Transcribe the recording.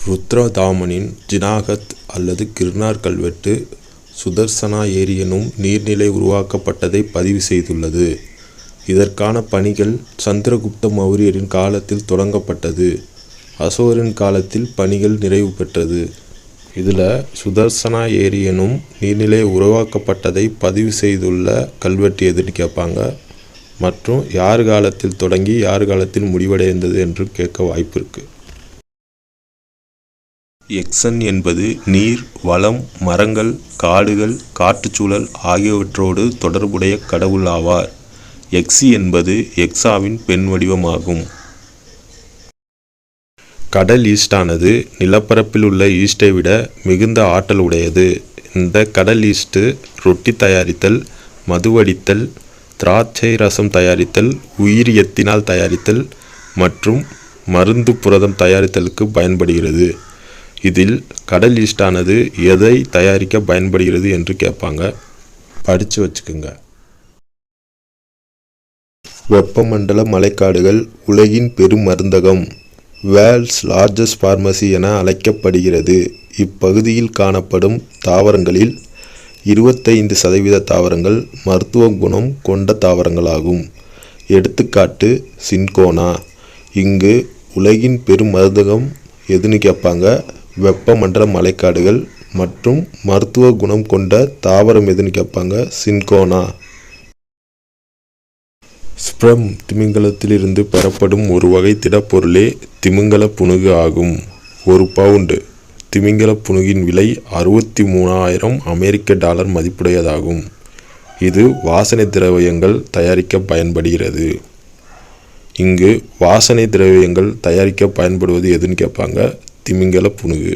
ருத்ரதாமனின் ஜினாகத் அல்லது கிர்னார் கல்வெட்டு சுதர்சனா ஏரி எனும் நீர்நிலை உருவாக்கப்பட்டதை பதிவு செய்துள்ளது. இதற்கான பணிகள் சந்திரகுப்த மௌரியரின் காலத்தில் தொடங்கப்பட்டது. அசோகரின் காலத்தில் பணிகள் நிறைவு பெற்றது. இதில் சுதர்சனா ஏரி எனும் நீர்நிலை உருவாக்கப்பட்டதை பதிவு செய்துள்ள கல்வெட்டு எதுன்னு கேட்பாங்க. மற்றும் யார் காலத்தில் தொடங்கி யார் காலத்தில் முடிவடைந்தது என்று கேட்க வாய்ப்பு இருக்குது. எக்சன் என்பது நீர், வளம், மரங்கள், காடுகள், காட்டுச்சூழல் ஆகியவற்றோடு தொடர்புடைய கடவுள் ஆவார். எக்சி என்பது எக்ஸாவின் பெண் வடிவமாகும். கடல் ஈஸ்டானது நிலப்பரப்பில் உள்ள ஈஸ்டை விட மிகுந்த ஆற்றல் உடையது. இந்த கடல் ஈஸ்ட் ரொட்டி தயாரித்தல், மதுவடித்தல், திராட்சை ரசம் தயாரித்தல், உயிரி எத்தினால் தயாரித்தல் மற்றும் மருந்து புரதம் தயாரித்தலுக்கு பயன்படுகிறது. இதில் கடல் ஈஸ்டானது எதை தயாரிக்க பயன்படுகிறது என்று கேட்பாங்க. படித்து வச்சுக்கோங்க. வெப்பமண்டல மழைக்காடுகள் உலகின் பெரும் மருந்தகம், வேர்ல்ட்ஸ் லார்ஜஸ்ட் ஃபார்மசி என அழைக்கப்படுகிறது. இப்பகுதியில் காணப்படும் தாவரங்களில் 25% தாவரங்கள் மருத்துவ குணம் கொண்ட தாவரங்களாகும். எடுத்துக்காட்டு சின்கோனா. இங்கு உலகின் பெரும் மருந்தகம் எதுன்னு கேட்பாங்க. வெப்பமண்டல மழைக்காடுகள் மற்றும் மருத்துவ குணம் கொண்ட தாவரம் எதுன்னு கேட்பாங்க. சின்கோனா. ஸ்ப்ரம் திமிங்கலத்திலிருந்து பெறப்படும் ஒரு வகை திடப்பொருளே திமிங்கல புனுகு ஆகும். 1 பவுண்டு திமிங்கல புனுகின் விலை $63,000 அமெரிக்க மதிப்புடையதாகும். இது வாசனை திரவியங்கள் தயாரிக்க பயன்படுகிறது. இங்கு வாசனை திரவியங்கள் தயாரிக்க பயன்படுவது எதுன்னு கேட்பாங்க. திமிங்கல புனுகு.